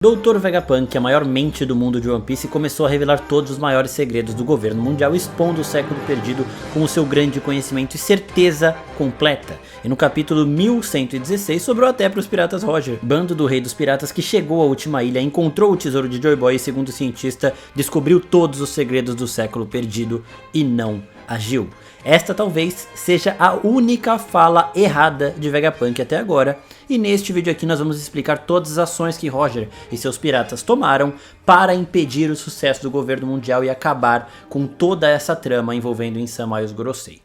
Dr. Vegapunk, a maior mente do mundo de One Piece, começou a revelar todos os maiores segredos do governo mundial, expondo o século perdido com o seu grande conhecimento e certeza completa. E no capítulo 1116 sobrou até para os piratas Roger, bando do rei dos piratas que chegou à última ilha, encontrou o tesouro de Joy Boy e, segundo o cientista, descobriu todos os segredos do século perdido e não agiu. Esta talvez seja a única fala errada de Vegapunk até agora, e neste vídeo aqui nós vamos explicar todas as ações que Roger e seus piratas tomaram para impedir o sucesso do governo mundial e acabar com toda essa trama envolvendo Insama e os Gorosei.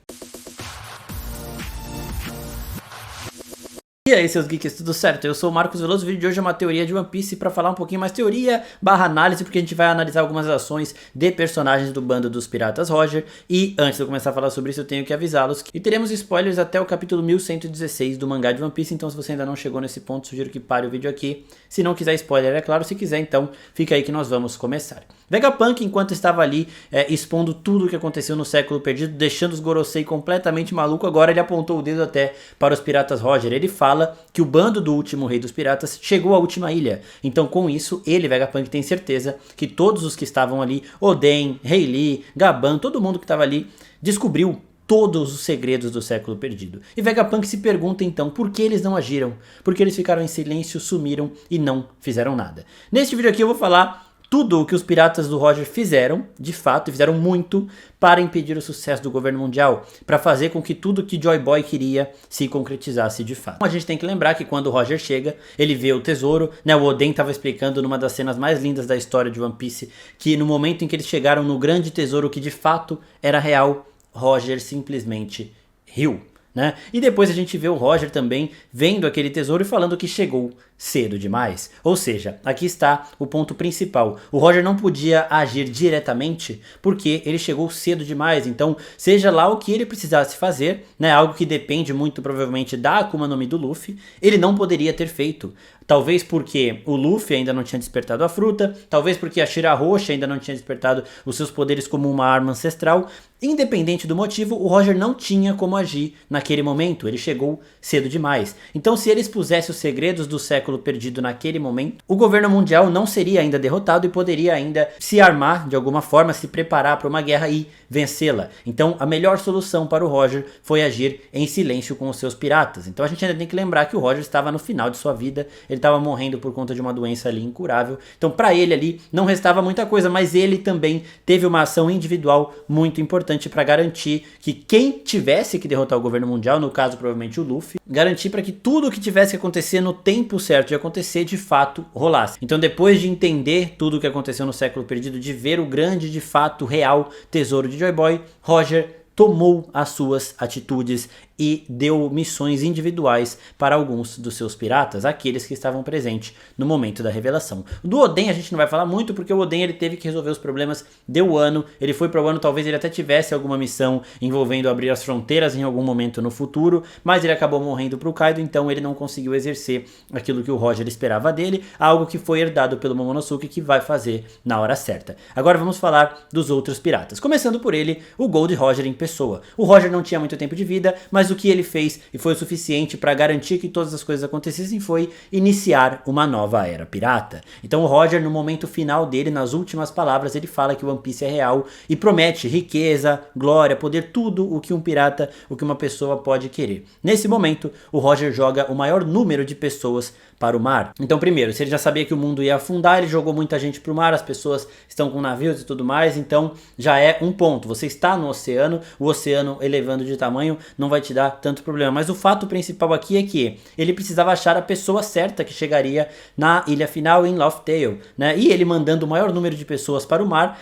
E aí, seus geeks, tudo certo? Eu sou o Marcos Veloso. O vídeo de hoje é uma teoria de One Piece para falar um pouquinho mais teoria barra análise, porque a gente vai analisar algumas ações de personagens do bando dos piratas Roger. E antes de eu começar a falar sobre isso, eu tenho que avisá-los que teremos spoilers até o capítulo 1116 do mangá de One Piece. Então, se você ainda não chegou nesse ponto, sugiro que pare o vídeo aqui. Se não quiser spoiler, é claro. Se quiser, então fica aí que nós vamos começar. Vegapunk, enquanto estava ali expondo tudo o que aconteceu no século perdido, deixando os Gorosei completamente maluco, agora ele apontou o dedo até para os piratas Roger. Ele fala que o bando do último rei dos piratas chegou à última ilha. Então, com isso, ele, Vegapunk, tem certeza que todos os que estavam ali, Oden, Rayleigh, Gaban, todo mundo que estava ali, descobriu todos os segredos do século perdido. E Vegapunk se pergunta então por que eles não agiram, por que eles ficaram em silêncio, sumiram e não fizeram nada. Neste vídeo aqui eu vou falar tudo o que os piratas do Roger fizeram, de fato, e fizeram muito para impedir o sucesso do governo mundial, para fazer com que tudo que Joy Boy queria se concretizasse de fato. A gente tem que lembrar que quando o Roger chega, ele vê o tesouro, né? O Oden estava explicando numa das cenas mais lindas da história de One Piece, que no momento em que eles chegaram no grande tesouro que de fato era real, Roger simplesmente riu. Né? E depois a gente vê o Roger também vendo aquele tesouro e falando que chegou cedo demais. Ou seja, aqui está o ponto principal. O Roger não podia agir diretamente porque ele chegou cedo demais. Então, seja lá o que ele precisasse fazer, né, algo que depende muito provavelmente da Akuma no Mi do Luffy, ele não poderia ter feito. Talvez porque o Luffy ainda não tinha despertado a fruta, talvez porque a Shira Roxa ainda não tinha despertado os seus poderes como uma arma ancestral. Independente do motivo, o Roger não tinha como agir naquele momento, ele chegou cedo demais. Então, se ele expusesse os segredos do século perdido naquele momento, o governo mundial não seria ainda derrotado e poderia ainda se armar de alguma forma, se preparar para uma guerra e vencê-la. Então, a melhor solução para o Roger foi agir em silêncio com os seus piratas. Então, a gente ainda tem que lembrar que o Roger estava no final de sua vida, ele estava morrendo por conta de uma doença ali incurável. Então, para ele ali não restava muita coisa, mas ele também teve uma ação individual muito importante para garantir que quem tivesse que derrotar o governo mundial, no caso provavelmente o Luffy, garantir para que tudo o que tivesse que acontecer no tempo certo de acontecer de fato rolasse. Então, depois de entender tudo o que aconteceu no século perdido, de ver o grande, de fato, real tesouro de Joy Boy, Roger tomou as suas atitudes e deu missões individuais para alguns dos seus piratas, aqueles que estavam presentes no momento da revelação. Do Oden a gente não vai falar muito, porque o Oden ele teve que resolver os problemas de Wano, ele foi para Wano, talvez ele até tivesse alguma missão envolvendo abrir as fronteiras em algum momento no futuro, mas ele acabou morrendo para o Kaido, então ele não conseguiu exercer aquilo que o Roger esperava dele, algo que foi herdado pelo Momonosuke, que vai fazer na hora certa. Agora vamos falar dos outros piratas, começando por ele, o Gold Roger em pessoa. O Roger não tinha muito tempo de vida, mas o que ele fez e foi o suficiente para garantir que todas as coisas acontecessem foi iniciar uma nova era pirata. Então o Roger, no momento final dele, nas últimas palavras, ele fala que o One Piece é real e promete riqueza, glória, poder, tudo o que um pirata, o que uma pessoa pode querer. Nesse momento, o Roger joga o maior número de pessoas para o mar. Então, primeiro, se ele já sabia que o mundo ia afundar, ele jogou muita gente para o mar, as pessoas estão com navios e tudo mais, então já é um ponto. Você está no oceano, o oceano elevando de tamanho não vai te dar tanto problema. Mas o fato principal aqui é que ele precisava achar a pessoa certa que chegaria na ilha final em Laugh Tale, né? E ele mandando o maior número de pessoas para o mar,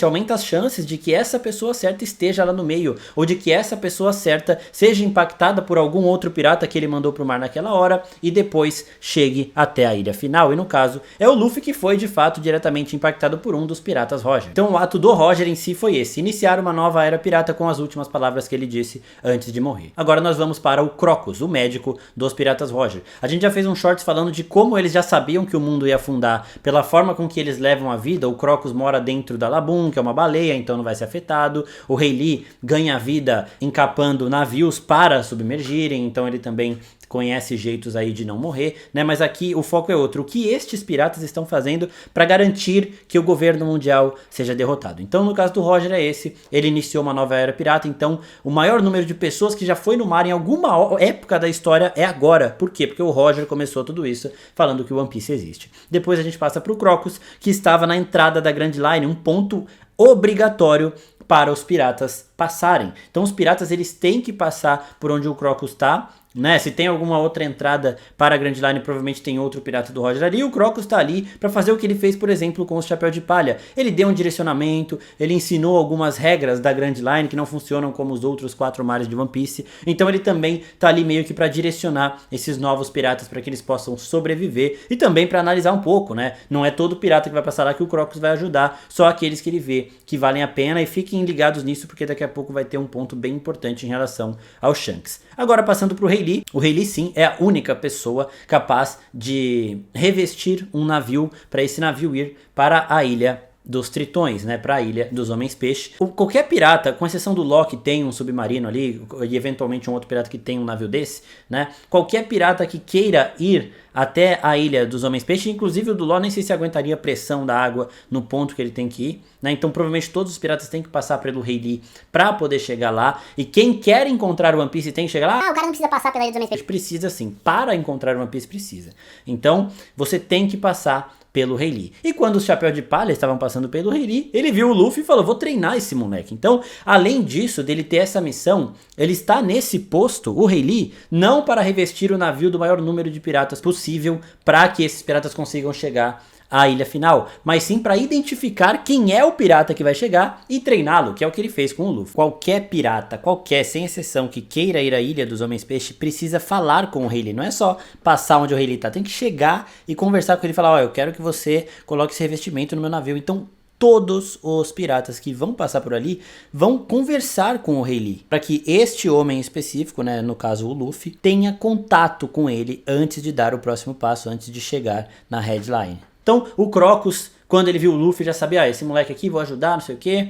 aumenta as chances de que essa pessoa certa esteja lá no meio, ou de que essa pessoa certa seja impactada por algum outro pirata que ele mandou para o mar naquela hora e depois chegue até a ilha final. E no caso, é o Luffy que foi de fato diretamente impactado por um dos piratas Roger. Então o ato do Roger em si foi esse, iniciar uma nova era pirata com as últimas palavras que ele disse antes de morrer. Agora nós vamos para o Crocus, o médico dos piratas Roger. A gente já fez um shorts falando de como eles já sabiam que o mundo ia afundar pela forma com que eles levam a vida. O Crocus mora dentro da Laboon, que é uma baleia, então não vai ser afetado. O Rayleigh ganha vida encapando navios para submergirem, então ele também conhece jeitos aí de não morrer, né? Mas aqui o foco é outro. O que estes piratas estão fazendo para garantir que o governo mundial seja derrotado? Então, no caso do Roger é esse. Ele iniciou uma nova era pirata, então o maior número de pessoas que já foi no mar em alguma época da história é agora. Por quê? Porque o Roger começou tudo isso falando que o One Piece existe. Depois a gente passa pro Crocus, que estava na entrada da Grand Line, um ponto obrigatório para os piratas passarem. Então os piratas eles têm que passar por onde o Crocus está, né? Se tem alguma outra entrada para a Grand Line, provavelmente tem outro pirata do Roger ali. O Crocus tá ali para fazer o que ele fez, por exemplo, com o Chapéu de Palha. Ele deu um direcionamento, ele ensinou algumas regras da Grand Line que não funcionam como os outros 4 mares de One Piece. Então ele também tá ali meio que para direcionar esses novos piratas para que eles possam sobreviver e também para analisar um pouco, né? Não é todo pirata que vai passar lá que o Crocus vai ajudar, só aqueles que ele vê que valem a pena, e fiquem ligados nisso porque daqui a pouco vai ter um ponto bem importante em relação ao Shanks. Agora passando pro Rei Lee, o Rei Lee sim é a única pessoa capaz de revestir um navio para esse navio ir para a ilha dos Tritões, né, para a ilha dos Homens-Peixe. Qualquer pirata, com exceção do Loki, tem um submarino ali, e eventualmente um outro pirata que tem um navio desse, né, qualquer pirata que queira ir até a ilha dos Homens-Peixe, inclusive o do Loki, nem sei se aguentaria a pressão da água no ponto que ele tem que ir, né, então provavelmente todos os piratas têm que passar pelo Rei Lee para poder chegar lá, e quem quer encontrar o One Piece tem que chegar lá. Ah, o cara não precisa passar pela ilha dos Homens-Peixe. Precisa sim, para encontrar o One Piece precisa. Então, você tem que passar pelo Rei Lee. E quando os Chapéu de Palha estavam passando pelo Rei Lee, ele viu o Luffy e falou, vou treinar esse moleque. Então, além disso, dele ter essa missão, ele está nesse posto, o Rei Lee, não para revestir o navio do maior número de piratas possível, para que esses piratas consigam chegar à ilha final, mas sim para identificar quem é o pirata que vai chegar e treiná-lo, que é o que ele fez com o Luffy. Qualquer pirata, sem exceção, que queira ir à ilha dos Homens-Peixe, precisa falar com o Rei Lee. Não é só passar onde o Rei Lee tá, tem que chegar e conversar com ele e falar, ó, eu quero que você coloque esse revestimento no meu navio. Então, todos os piratas que vão passar por ali vão conversar com o Rei Lee, para que este homem específico, né, no caso o Luffy, tenha contato com ele antes de dar o próximo passo, antes de chegar na headline. Então, o Crocus, quando ele viu o Luffy, já sabia, esse moleque aqui, vou ajudar, não sei o que,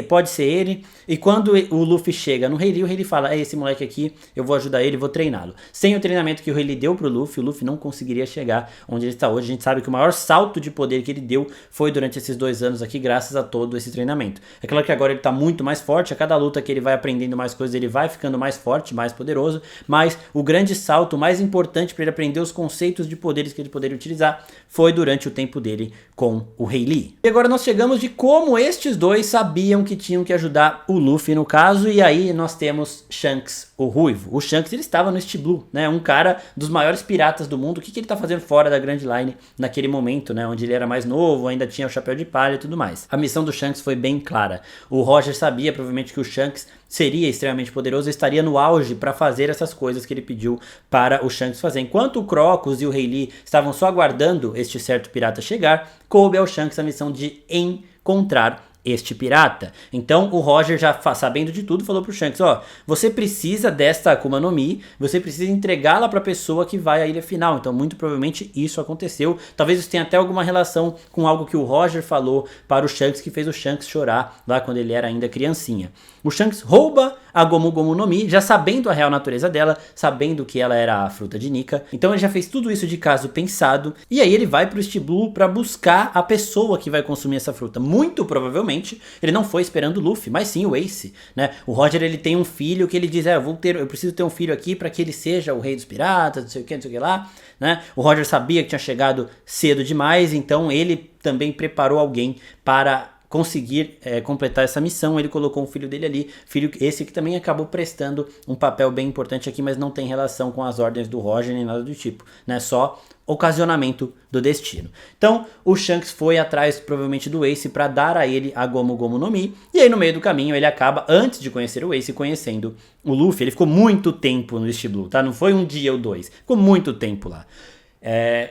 pode ser ele. E quando o Luffy chega no Rei Lee fala, esse moleque aqui, eu vou ajudar ele, vou treiná-lo. Sem o treinamento que o Rei Lee deu pro Luffy, o Luffy não conseguiria chegar onde ele está hoje. A gente sabe que o maior salto de poder que ele deu foi durante esses 2 anos aqui, graças a todo esse treinamento. É claro que agora ele tá muito mais forte, a cada luta que ele vai aprendendo mais coisas, ele vai ficando mais forte, mais poderoso, mas o grande salto, mais importante para ele aprender os conceitos de poderes que ele poderia utilizar, foi durante o tempo dele com o Rei Lee. E agora nós chegamos de como estes dois sabiam que tinham que ajudar o Luffy no caso, e aí nós temos Shanks, o Ruivo. O Shanks, ele estava no East Blue, né, um cara dos maiores piratas do mundo. O que ele tá fazendo fora da Grand Line naquele momento, né, onde ele era mais novo, ainda tinha o chapéu de palha e tudo mais. A missão do Shanks foi bem clara. O Roger sabia provavelmente que o Shanks seria extremamente poderoso e estaria no auge para fazer essas coisas que ele pediu para o Shanks fazer. Enquanto o Crocus e o Rei Lee estavam só aguardando este certo pirata chegar, coube ao Shanks a missão de encontrar este pirata. Então o Roger, já sabendo de tudo, falou pro Shanks, ó, você precisa desta Akuma no Mi, você precisa entregá-la pra pessoa que vai à ilha final. Então muito provavelmente isso aconteceu. Talvez isso tenha até alguma relação com algo que o Roger falou para o Shanks, que fez o Shanks chorar lá quando ele era ainda criancinha. O Shanks rouba a Gomu Gomu no Mi, já sabendo a real natureza dela, sabendo que ela era a fruta de Nika. Então ele já fez tudo isso de caso pensado, e aí ele vai pro East Blue pra buscar a pessoa que vai consumir essa fruta. Muito provavelmente ele não foi esperando o Luffy, mas sim o Ace, né? O Roger, ele tem um filho que ele diz, eu preciso ter um filho aqui para que ele seja o rei dos piratas, não sei o que lá, né? O Roger sabia que tinha chegado cedo demais, então ele também preparou alguém para conseguir completar essa missão. Ele colocou um filho dele ali, filho esse que também acabou prestando um papel bem importante aqui, mas não tem relação com as ordens do Roger nem nada do tipo, né? Só ocasionamento do destino. Então o Shanks foi atrás provavelmente do Ace para dar a ele a Gomu Gomu no Mi, e aí no meio do caminho ele acaba, antes de conhecer o Ace, conhecendo o Luffy. Ele ficou muito tempo no East Blue, tá? Não foi um dia ou dois, ficou muito tempo lá.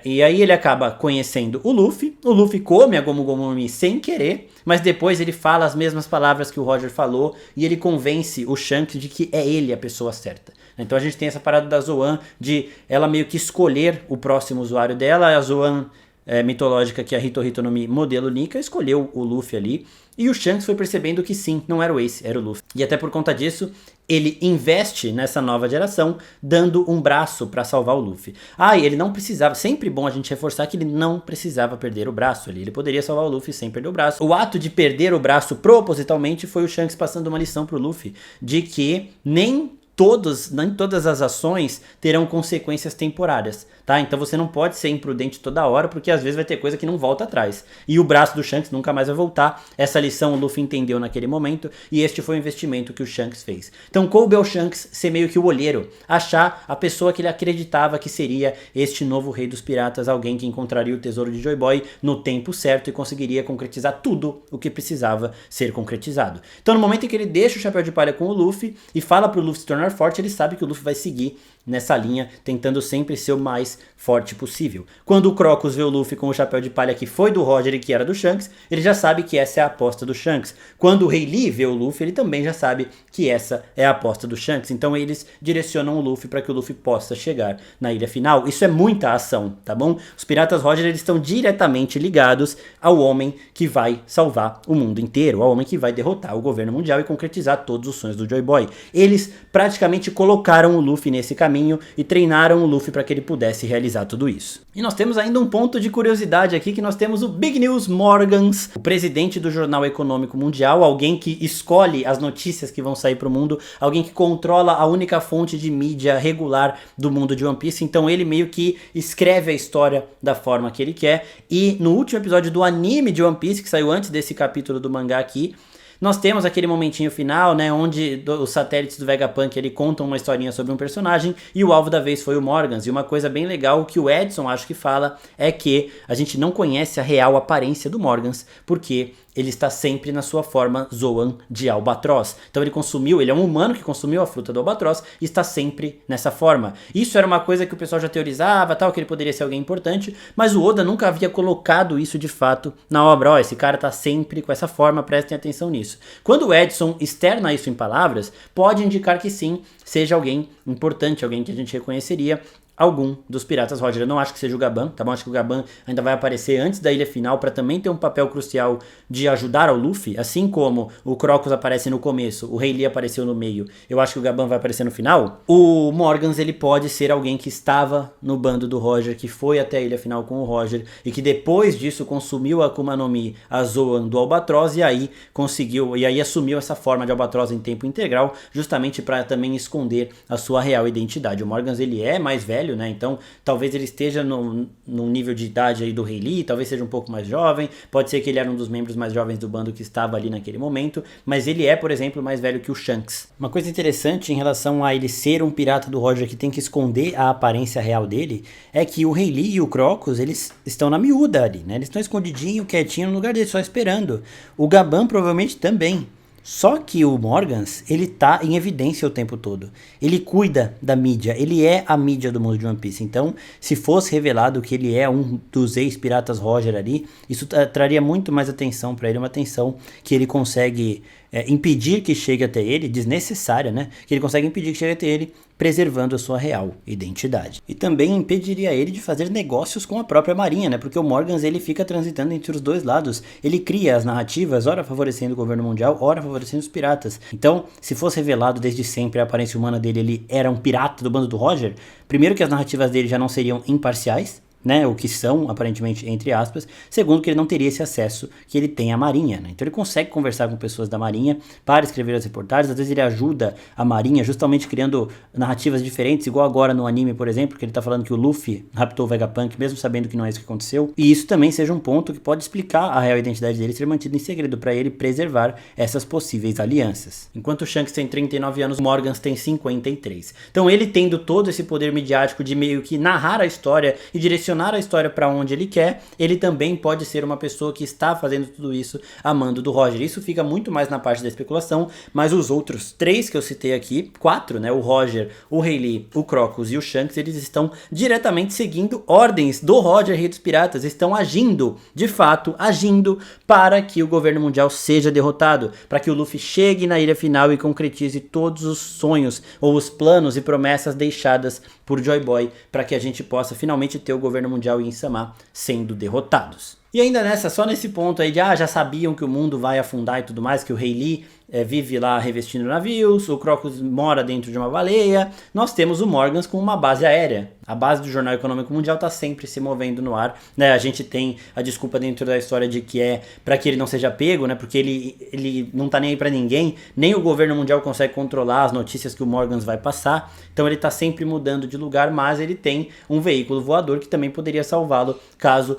E aí ele acaba conhecendo o Luffy come a Gomu Gomu no Mi sem querer, mas depois ele fala as mesmas palavras que o Roger falou, e ele convence o Shanks de que é ele a pessoa certa. Então a gente tem essa parada da Zoan, de ela meio que escolher o próximo usuário dela. A Zoan mitológica, que é a Hito Hito no Mi modelo Nika, escolheu o Luffy ali, e o Shanks foi percebendo que sim, não era o Ace, era o Luffy. E até por conta disso, ele investe nessa nova geração, dando um braço para salvar o Luffy. E ele não precisava, sempre bom a gente reforçar que ele não precisava perder o braço ali, ele poderia salvar o Luffy sem perder o braço. O ato de perder o braço propositalmente foi o Shanks passando uma lição pro Luffy, de que nem todas as ações terão consequências temporárias, tá? Então você não pode ser imprudente toda hora, porque às vezes vai ter coisa que não volta atrás. E o braço do Shanks nunca mais vai voltar. Essa lição o Luffy entendeu naquele momento, e este foi o investimento que o Shanks fez. Então coube ao Shanks ser meio que o olheiro, achar a pessoa que ele acreditava que seria este novo rei dos piratas, alguém que encontraria o tesouro de Joy Boy no tempo certo e conseguiria concretizar tudo o que precisava ser concretizado. Então no momento em que ele deixa o chapéu de palha com o Luffy e fala pro Luffy se tornar forte, ele sabe que o Luffy vai seguir nessa linha, tentando sempre ser o mais forte possível. Quando o Crocus vê o Luffy com o chapéu de palha que foi do Roger e que era do Shanks, ele já sabe que essa é a aposta do Shanks. Quando o Rei Lee vê o Luffy, ele também já sabe que essa é a aposta do Shanks. Então eles direcionam o Luffy para que o Luffy possa chegar na ilha final. Isso é muita ação, tá bom? Os piratas Roger, eles estão diretamente ligados ao homem que vai salvar o mundo inteiro, ao homem que vai derrotar o governo mundial e concretizar todos os sonhos do Joy Boy. Eles praticamente colocaram o Luffy nesse caminho e treinaram o Luffy para que ele pudesse realizar tudo isso. E nós temos ainda um ponto de curiosidade aqui, que nós temos o Big News Morgans, o presidente do Jornal Econômico Mundial, alguém que escolhe as notícias que vão sair para o mundo, alguém que controla a única fonte de mídia regular do mundo de One Piece. Então ele meio que escreve a história da forma que ele quer. E no último episódio do anime de One Piece, que saiu antes desse capítulo do mangá aqui, nós temos aquele momentinho final, né, onde os satélites do Vegapunk ele contam uma historinha sobre um personagem e o alvo da vez foi o Morgans. E uma coisa bem legal que o Edson acho que fala é que a gente não conhece a real aparência do Morgans, porque ele está sempre na sua forma Zoan de Albatroz. Então ele é um humano que consumiu a fruta do Albatroz e está sempre nessa forma. Isso era uma coisa que o pessoal já teorizava, tal, que ele poderia ser alguém importante, mas o Oda nunca havia colocado isso de fato na obra. Esse cara está sempre com essa forma, prestem atenção nisso. Quando o Edson externa isso em palavras, pode indicar que sim, seja alguém importante, alguém que a gente reconheceria, algum dos piratas Roger. Eu não acho que seja o Gaban, tá bom? Acho que o Gaban ainda vai aparecer antes da ilha final para também ter um papel crucial de ajudar ao Luffy, assim como o Crocus aparece no começo, o Rei Lee apareceu no meio. Eu acho que o Gaban vai aparecer no final. O Morgans, ele pode ser alguém que estava no bando do Roger, que foi até a ilha final com o Roger e que depois disso consumiu a Akuma no Mi, a Zoan do Albatroz, e aí assumiu essa forma de Albatroz em tempo integral, justamente para também esconder a sua real identidade. O Morgans, ele é mais velho, né? Então talvez ele esteja no nível de idade aí do Rei Lee, talvez seja um pouco mais jovem, pode ser que ele era um dos membros mais jovens do bando que estava ali naquele momento, mas ele é, por exemplo, mais velho que o Shanks. Uma coisa interessante em relação a ele ser um pirata do Roger que tem que esconder a aparência real dele, é que o Rei Lee e o Crocus, eles estão na miúda ali, né? Eles estão escondidinho, quietinho no lugar dele, só esperando. O Gaban provavelmente também. Só que o Morgans, ele tá em evidência o tempo todo. Ele cuida da mídia, ele é a mídia do mundo de One Piece. Então, se fosse revelado que ele é um dos ex-piratas Roger ali, isso traria muito mais atenção pra ele, uma atenção que ele consegue impedir que chegue até ele, desnecessária, né? Que ele consegue impedir que chegue até ele, preservando a sua real identidade. E também impediria ele de fazer negócios com a própria marinha, né? Porque o Morgans, ele fica transitando entre os dois lados. Ele cria as narrativas, ora favorecendo o governo mundial, ora favorecendo os piratas. Então, se fosse revelado desde sempre a aparência humana dele, ele era um pirata do bando do Roger, primeiro que as narrativas dele já não seriam imparciais, né, o que são, aparentemente, entre aspas. Segundo, que ele não teria esse acesso que ele tem à marinha, né? Então ele consegue conversar com pessoas da marinha para escrever as reportagens. Às vezes ele ajuda a marinha justamente criando narrativas diferentes, igual agora no anime, por exemplo, que ele tá falando que o Luffy raptou o Vegapunk, mesmo sabendo que não é isso que aconteceu. E isso também seja um ponto que pode explicar a real identidade dele ser mantida em segredo, para ele preservar essas possíveis alianças. Enquanto o Shanks tem 39 anos, o Morgans tem 53. Então ele tendo todo esse poder midiático de meio que narrar a história e direcionar a história para onde ele quer, ele também pode ser uma pessoa que está fazendo tudo isso a mando do Roger. Isso fica muito mais na parte da especulação, mas os outros 3 que eu citei aqui, 4, né, o Roger, o Rei Lee, o Crocus e o Shanks, eles estão diretamente seguindo ordens do Roger, Rei dos Piratas, estão agindo, de fato, agindo para que o governo mundial seja derrotado, para que o Luffy chegue na ilha final e concretize todos os sonhos ou os planos e promessas deixadas por Joy Boy, para que a gente possa finalmente ter o governo mundial e Insama sendo derrotados. E ainda só nesse ponto aí de, já sabiam que o mundo vai afundar e tudo mais, que o Rei Lee vive lá revestindo navios, o Crocus mora dentro de uma baleia, nós temos o Morgans com uma base aérea. A base do Jornal Econômico Mundial está sempre se movendo no ar, né? A gente tem a desculpa dentro da história de que é para que ele não seja pego, né? Porque ele não tá nem aí para ninguém, nem o governo mundial consegue controlar as notícias que o Morgans vai passar, então ele tá sempre mudando de lugar, mas ele tem um veículo voador que também poderia salvá-lo caso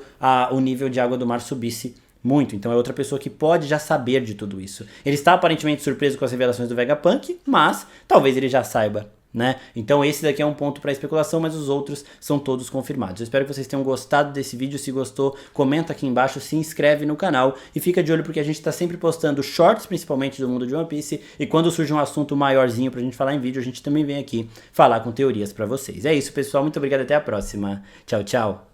o nível de água do mar subisse muito. Então é outra pessoa que pode já saber de tudo isso. Ele está aparentemente surpreso com as revelações do Vegapunk, mas talvez ele já saiba, né? Então esse daqui é um ponto para especulação, mas os outros são todos confirmados. Eu espero que vocês tenham gostado desse vídeo. Se gostou, comenta aqui embaixo, se inscreve no canal e fica de olho porque a gente está sempre postando shorts, principalmente do mundo de One Piece, e quando surge um assunto maiorzinho pra gente falar em vídeo, a gente também vem aqui falar com teorias para vocês. É isso, pessoal. Muito obrigado, até a próxima. Tchau, tchau.